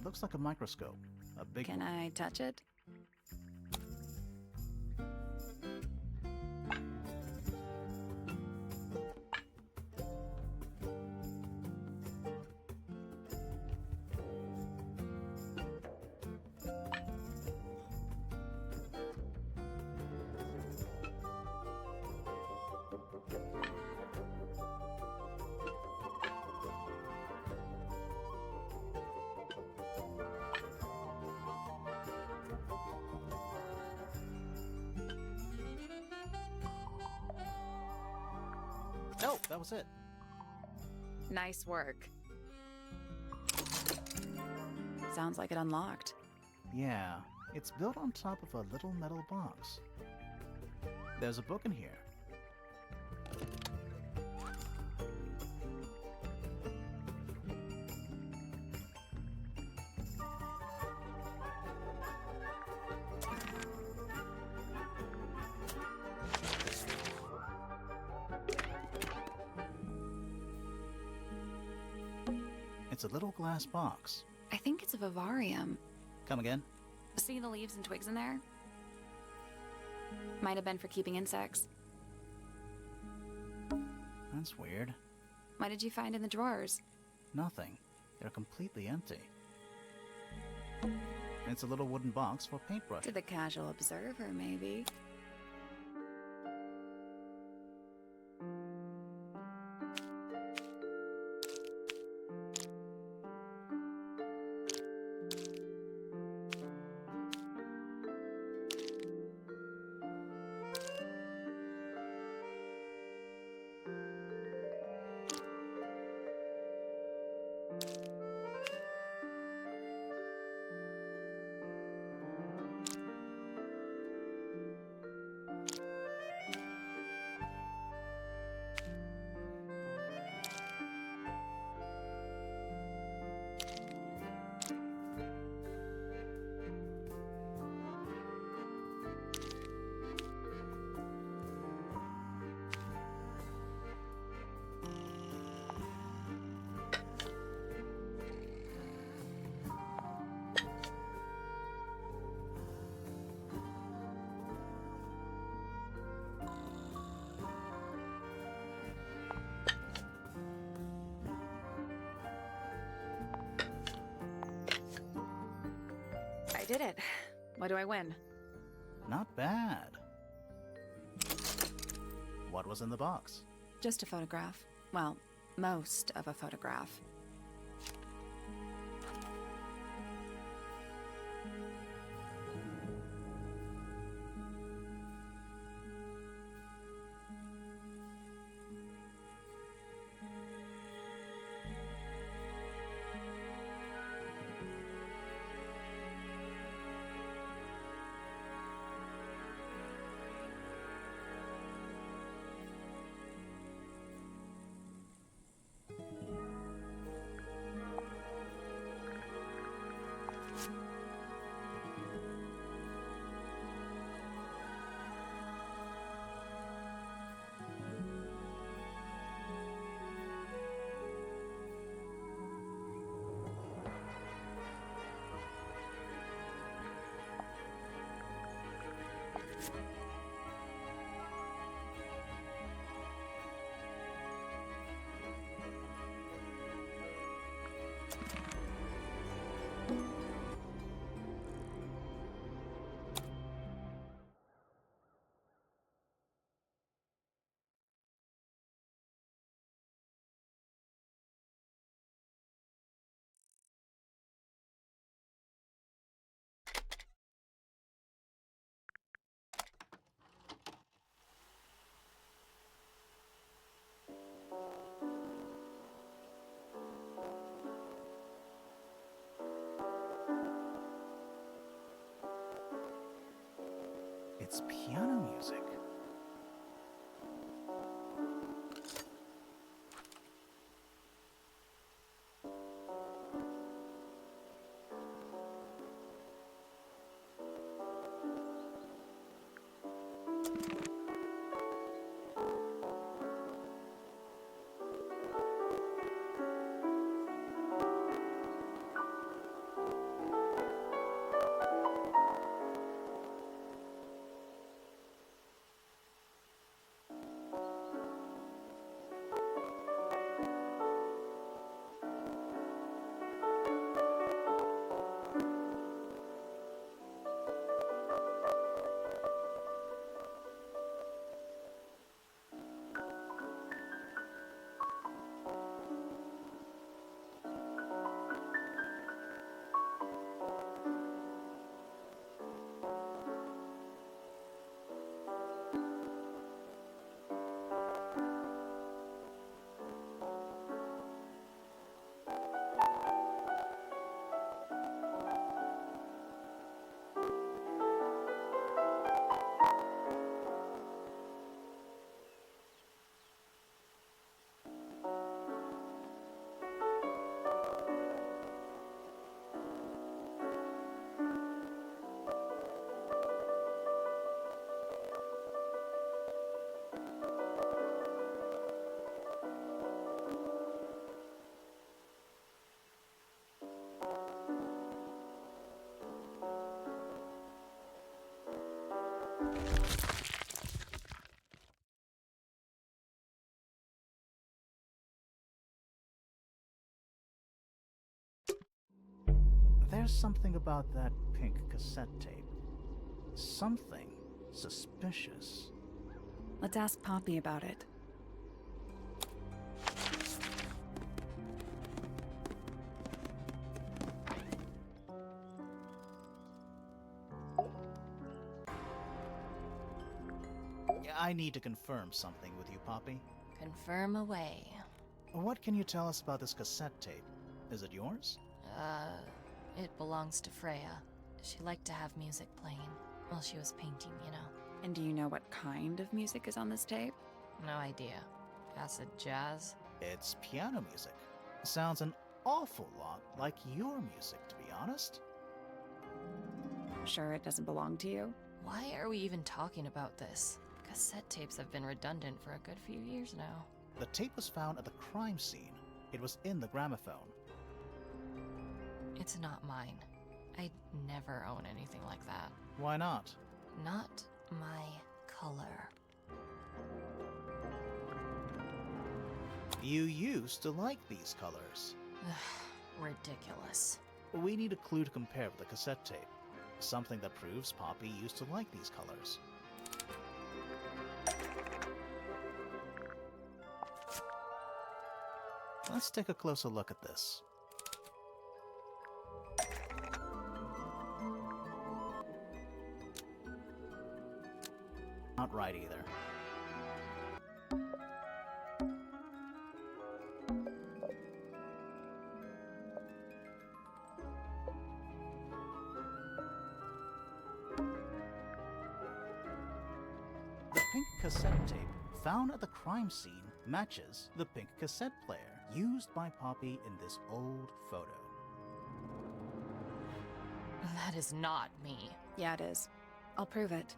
looks like a microscope. A big Can one. I touch it? Oh, that was it. Nice work. Sounds like it unlocked. Yeah, it's built on top of a little metal box. There's a book in here. It's a little glass box. I think it's a vivarium. Come again? See the leaves and twigs in there? Might have been for keeping insects. That's weird. What did you find in the drawers? Nothing. They're completely empty. It's a little wooden box for paintbrush. To the casual observer, maybe. I did it. What do I win? Not bad. What was in the box? Just a photograph. Well, most of a photograph. It's piano music. There's something about that pink cassette tape. Something suspicious. Let's ask Poppy about it. I need to confirm something with you, Poppy. Confirm away. What can you tell us about this cassette tape? Is it yours? It belongs to Freya. She liked to have music playing while she was painting, you know. And do you know what kind of music is on this tape? No idea. Acid jazz? It's piano music. Sounds an awful lot like your music, to be honest. Sure it doesn't belong to you? Why are we even talking about this? Cassette tapes have been redundant for a good few years now. The tape was found at the crime scene. It was in the gramophone. It's not mine. I'd never own anything like that. Why not? Not my color. You used to like these colors. Ridiculous. We need a clue to compare with the cassette tape. Something that proves Poppy used to like these colors. Let's take a closer look at this. Not right either. The pink cassette tape found at the crime scene matches the pink cassette player used by Poppy in this old photo. That is not me. Yeah, it is. I'll prove it.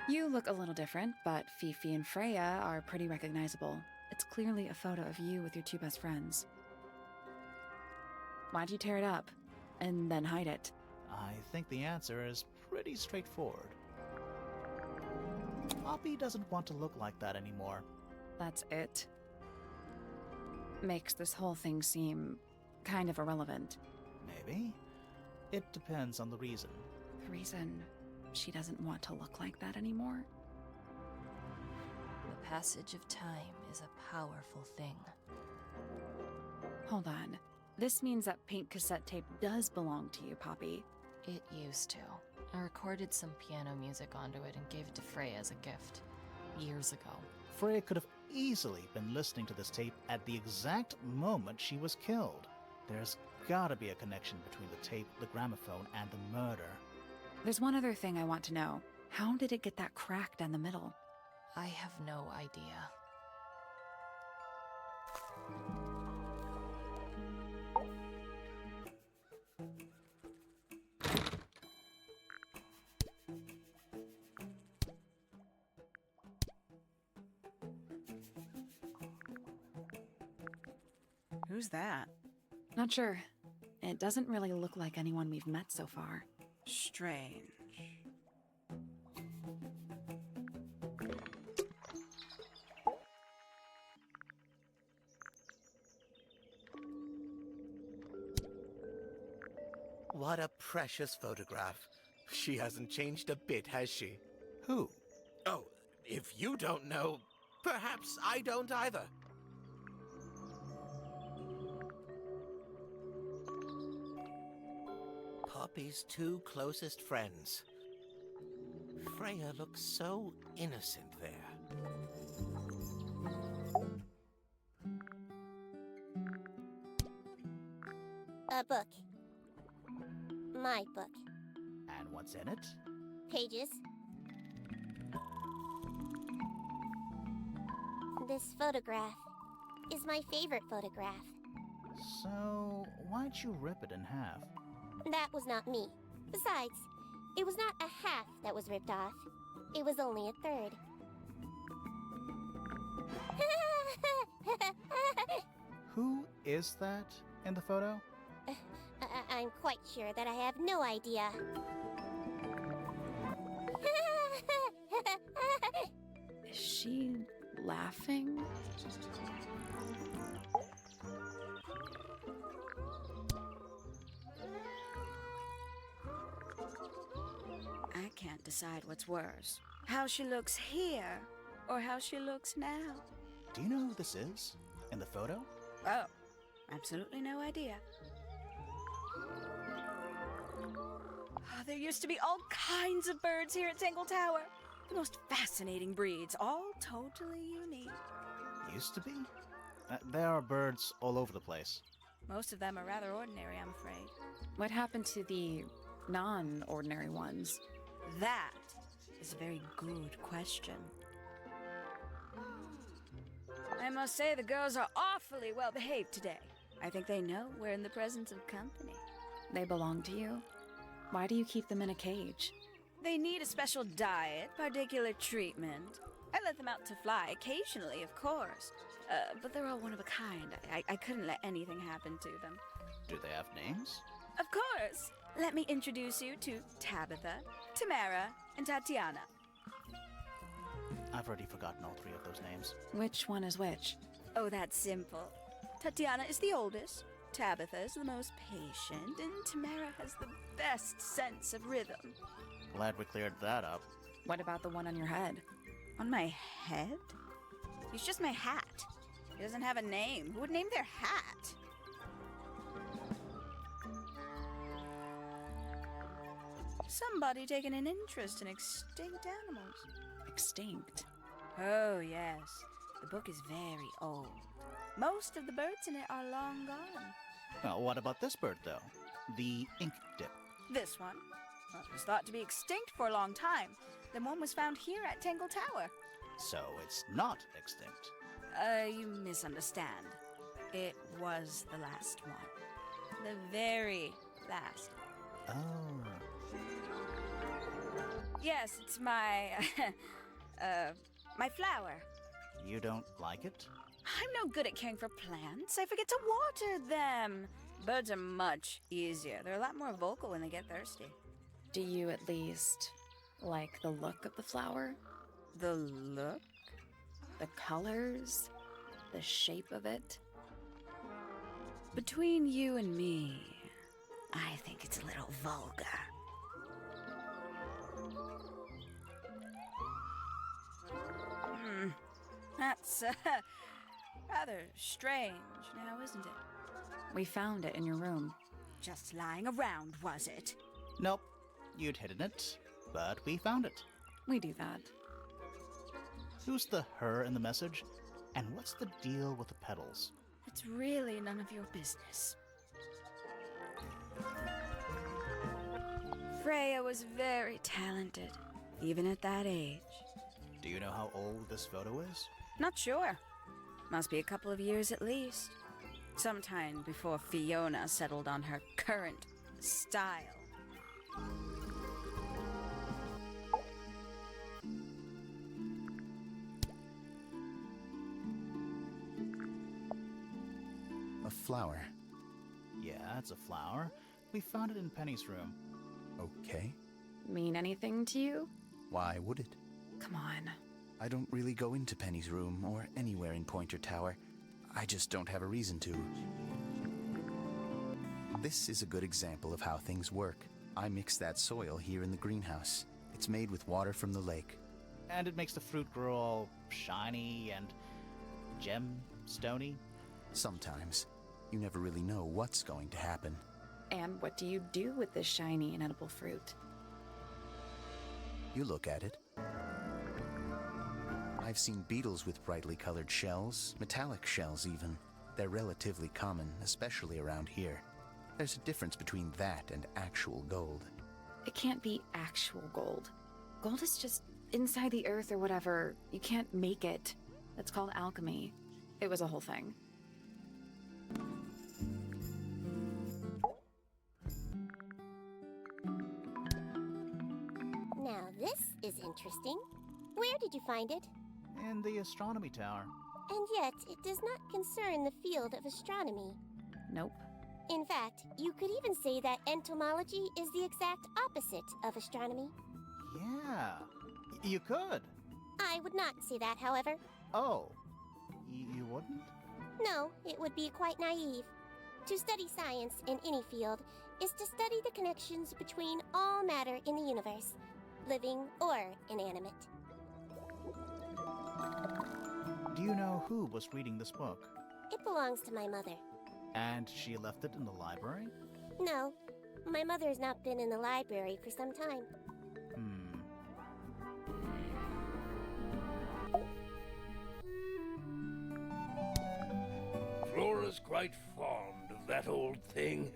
You look a little different, but Fifi and Freya are pretty recognizable. It's clearly a photo of you with your two best friends. Why'd you tear it up? And then hide it? I think the answer is pretty straightforward. Poppy doesn't want to look like that anymore. That's it? Makes this whole thing seem kind of irrelevant. Maybe. It depends on the reason. The reason she doesn't want to look like that anymore? The passage of time is a powerful thing. Hold on. This means that pink cassette tape does belong to you, Poppy. It used to. I recorded some piano music onto it and gave it to Freya as a gift. Years ago. Freya could have easily been listening to this tape at the exact moment she was killed. There's gotta be a connection between the tape, the gramophone, and the murder. There's one other thing I want to know. How did it get that crack down the middle? I have no idea. Who's that? Not sure. It doesn't really look like anyone we've met so far. Strange. What a precious photograph. She hasn't changed a bit, has she? Who? Oh, if you don't know, perhaps I don't either. Poppy's two closest friends. Freya looks so innocent there. A book. My book. And what's in it? Pages. This photograph is my favorite photograph. So, why'd you rip it in half? That was not me. Besides, it was not a half that was ripped off. It was only a third. Who is that in the photo? I'm quite sure that I have no idea. Is she laughing? I can't decide what's worse. How she looks here, or how she looks now. Do you know who this is? In the photo? Oh, absolutely no idea. There used to be all kinds of birds here at Tangle Tower. The most fascinating breeds, all totally unique. Used to be? There are birds all over the place. Most of them are rather ordinary, I'm afraid. What happened to the non-ordinary ones? That is a very good question. I must say the girls are awfully well behaved today. I think they know we're in the presence of company. They belong to you? Why do you keep them in a cage? They need a special diet, particular treatment. I let them out to fly occasionally, of course. But they're all one of a kind. I couldn't let anything happen to them. Do they have names? Of course! Let me introduce you to Tabitha, Tamara, and Tatiana. I've already forgotten all three of those names. Which one is which? Oh, that's simple. Tatiana is the oldest, Tabitha is the most patient, and Tamara has the best sense of rhythm. Glad we cleared that up. What about the one on your head? On my head? He's just my hat. He doesn't have a name. Who would name their hat? Somebody taking an interest in extinct animals. Extinct. Oh, yes. The book is very old. Most of the birds in it are long gone. Well, what about this bird, though? The ink dip. This one? Well, it was thought to be extinct for a long time. Then one was found here at Tangle Tower. So it's not extinct. You misunderstand. It was the last one. The very last. Oh. Yes, it's my... my flower. You don't like it? I'm no good at caring for plants. I forget to water them. Birds are much easier. They're a lot more vocal when they get thirsty. Do you at least like the look of the flower? The look? The colors? The shape of it? Between you and me, I think it's a little vulgar. That's rather strange now, isn't it? We found it in your room. Just lying around, was it? Nope. You'd hidden it, but we found it. We do that. Who's the her in the message? And what's the deal with the petals? It's really none of your business. Freya was very talented, even at that age. Do you know how old this photo is? Not sure. Must be a couple of years at least. Sometime before Fiona settled on her current style. A flower. Yeah, it's a flower. We found it in Penny's room. Okay. Mean anything to you? Why would it? Come on. I don't really go into Penny's room or anywhere in Pointer Tower. I just don't have a reason to. This is a good example of how things work. I mix that soil here in the greenhouse. It's made with water from the lake. And it makes the fruit grow all shiny and gem-stony. Sometimes. You never really know what's going to happen. And what do you do with this shiny and edible fruit? You look at it. I've seen beetles with brightly colored shells, metallic shells even. They're relatively common, especially around here. There's a difference between that and actual gold. It can't be actual gold. Gold is just inside the earth or whatever. You can't make it. That's called alchemy. It was a whole thing. Now this is interesting. Where did you find it? In the astronomy tower. And yet, it does not concern the field of astronomy. Nope. In fact, you could even say that entomology is the exact opposite of astronomy. Yeah, you could. I would not say that, however. Oh, you wouldn't? No, it would be quite naive. To study science in any field is to study the connections between all matter in the universe, living or inanimate. Do you know who was reading this book? It belongs to my mother. And she left it in the library? No, my mother has not been in the library for some time. Flora's quite fond of that old thing.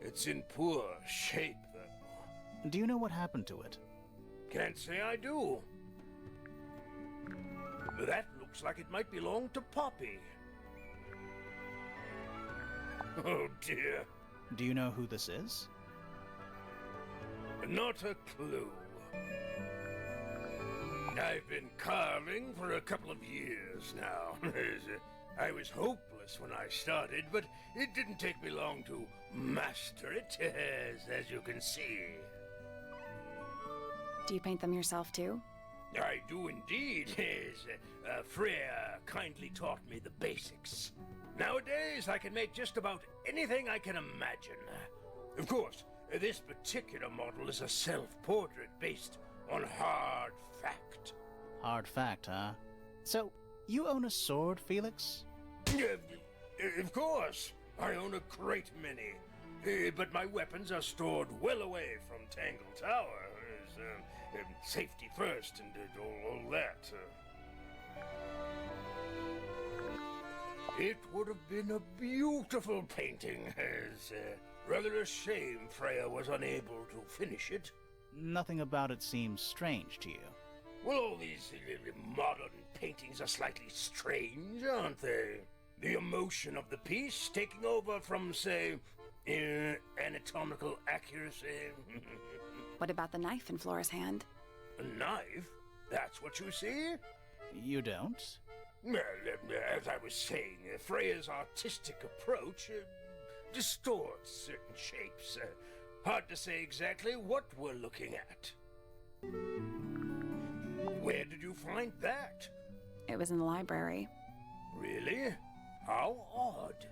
It's in poor shape, though. Do you know what happened to it? Can't say I do. That looks like it might belong to Poppy. Oh dear. Do you know who this is? Not a clue. I've been carving for a couple of years now. I was hopeless when I started, but it didn't take me long to master it, as you can see. Do you paint them yourself too? I do indeed, yes. Freya kindly taught me the basics. Nowadays, I can make just about anything I can imagine. Of course, this particular model is a self-portrait based on hard fact. Hard fact, huh? So, you own a sword, Felix? Of course. I own a great many. But my weapons are stored well away from Tangle Tower. Safety first and all that. It would have been a beautiful painting. Rather a shame Freya was unable to finish it. Nothing about it seems strange to you. Well, all these modern paintings are slightly strange, aren't they? The emotion of the piece taking over from, say, anatomical accuracy. What about the knife in Flora's hand? A knife? That's what you see? You don't? Well, as I was saying, Freya's artistic approach distorts certain shapes. Hard to say exactly what we're looking at. Where did you find that? It was in the library. Really? How odd.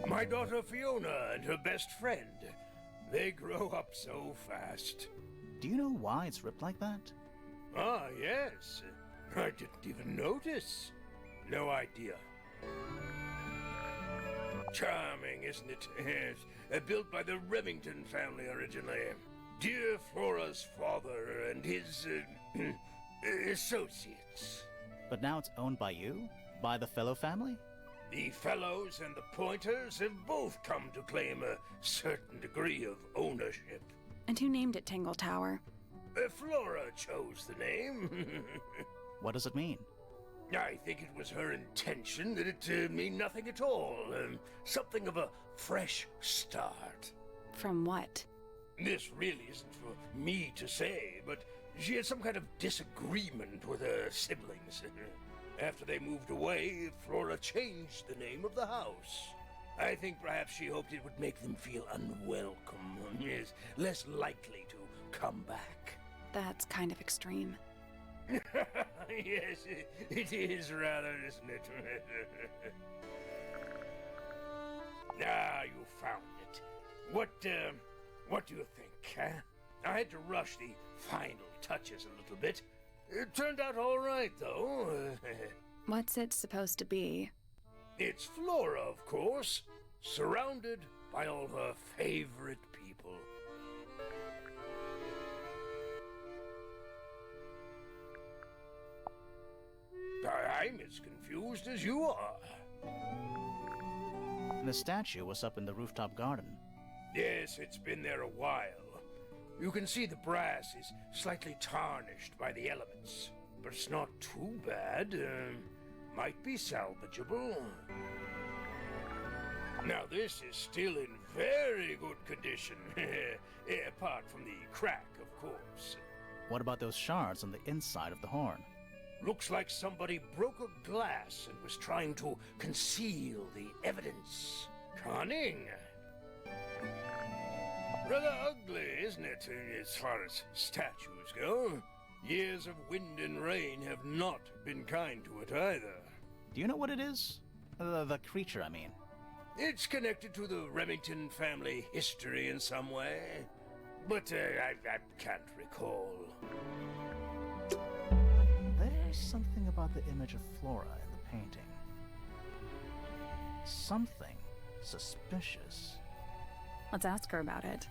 My daughter Fiona and her best friend. They grow up so fast. Do you know why it's ripped like that? Ah, yes. I didn't even notice. No idea. Charming, isn't it? Yes. Built by the Remington family originally. Dear Flora's father and his associates. But now it's owned by you? By the Fellow family? The Fellows and the Pointers have both come to claim a certain degree of ownership. And who named it Tangle Tower? Flora chose the name. What does it mean? I think it was her intention that it mean nothing at all. Something of a fresh start. From what? This really isn't for me to say, but she had some kind of disagreement with her siblings. After they moved away, Flora changed the name of the house. I think perhaps she hoped it would make them feel unwelcome, yes, less likely to come back. That's kind of extreme. Yes, it is rather, isn't it? Ah, you found it. What do you think, huh? I had to rush the final touches a little bit. It turned out all right, though. What's it supposed to be? It's Flora, of course, surrounded by all her favorite people. I'm as confused as you are. The statue was up in the rooftop garden. Yes, it's been there a while. You can see the brass is slightly tarnished by the elements, but it's not too bad. Might be salvageable. Now this is still in very good condition, apart from the crack, of course. What about those shards on the inside of the horn? Looks like somebody broke a glass and was trying to conceal the evidence. Cunning. Rather ugly, isn't it, as far as statues go? Years of wind and rain have not been kind to it either. Do you know what it is? The creature, I mean. It's connected to the Remington family history in some way, but I can't recall. There's something about the image of Flora in the painting. Something suspicious. Let's ask her about it.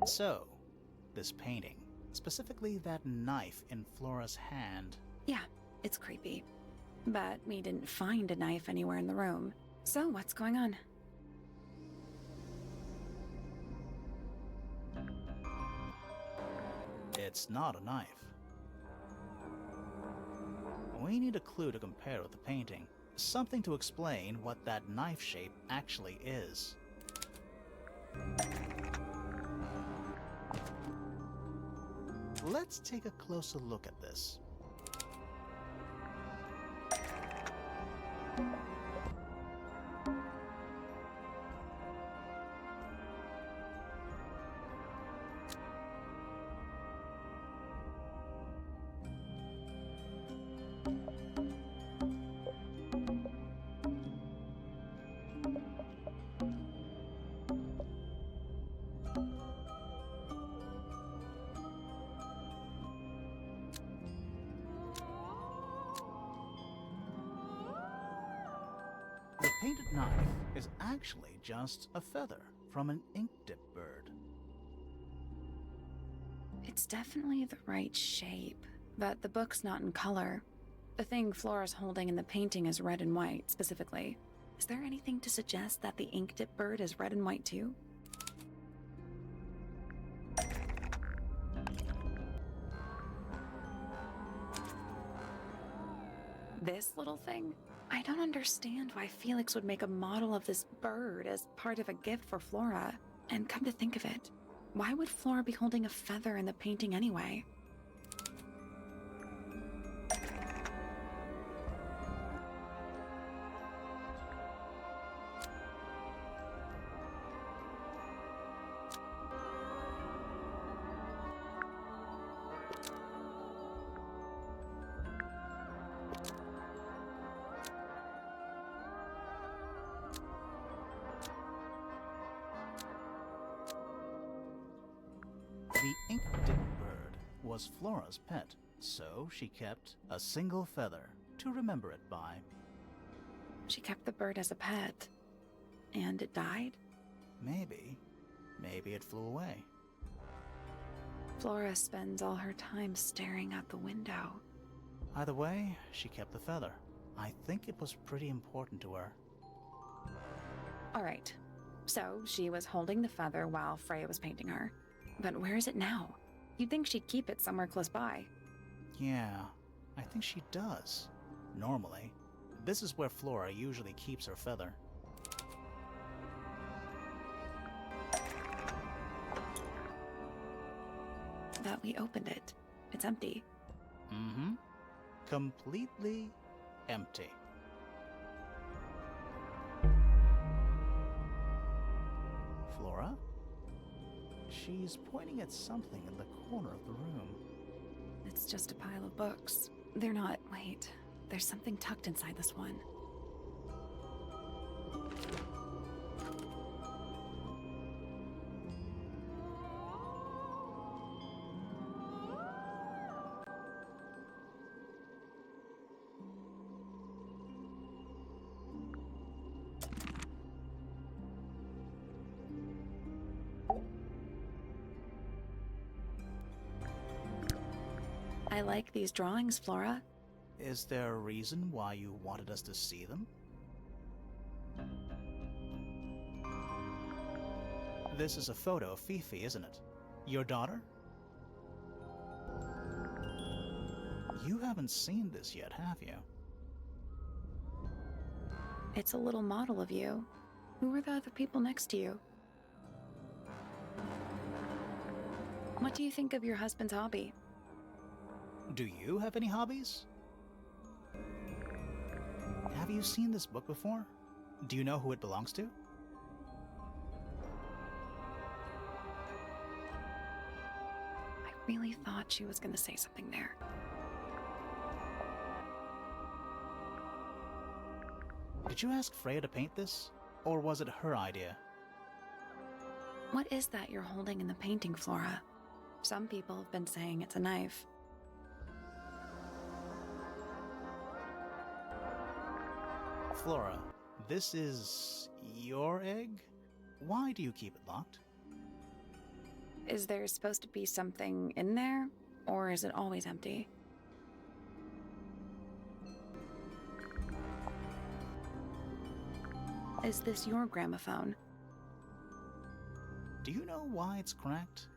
So, this painting, specifically that knife in Flora's hand. Yeah, it's creepy. But we didn't find a knife anywhere in the room. So what's going on? It's not a knife. We need a clue to compare with the painting. Something to explain what that knife shape actually is. Let's take a closer look at this. The painted knife is actually just a feather from an ink dip bird. It's definitely the right shape, but the book's not in color. The thing Flora's holding in the painting is red and white, specifically. Is there anything to suggest that the ink dip bird is red and white too? This little thing? I don't understand why Felix would make a model of this bird as part of a gift for Flora. And come to think of it, why would Flora be holding a feather in the painting anyway? The ink dip bird was Flora's pet, so she kept a single feather to remember it by. She kept the bird as a pet. And it died? Maybe it flew away. Flora spends all her time staring out the window. Either way, she kept the feather. I think it was pretty important to her. All right. So she was holding the feather while Freya was painting her. But where is it now? You'd think she'd keep it somewhere close by. Yeah, I think she does. Normally. This is where Flora usually keeps her feather. But we opened it. It's empty. Mm-hmm. Completely empty. Flora? She's pointing at something in the corner of the room. It's just a pile of books. They're not... Wait. There's something tucked inside this one. I like these drawings, Flora. Is there a reason why you wanted us to see them? This is a photo of Fifi, isn't it? Your daughter? You haven't seen this yet, have you? It's a little model of you. Who were the other people next to you? What do you think of your husband's hobby? Do you have any hobbies? Have you seen this book before? Do you know who it belongs to? I really thought she was going to say something there. Did you ask Freya to paint this? Or was it her idea? What is that you're holding in the painting, Flora? Some people have been saying it's a knife. Flora, this is your egg? Why do you keep it locked? Is there supposed to be something in there? Or is it always empty? Is this your gramophone? Do you know why it's cracked?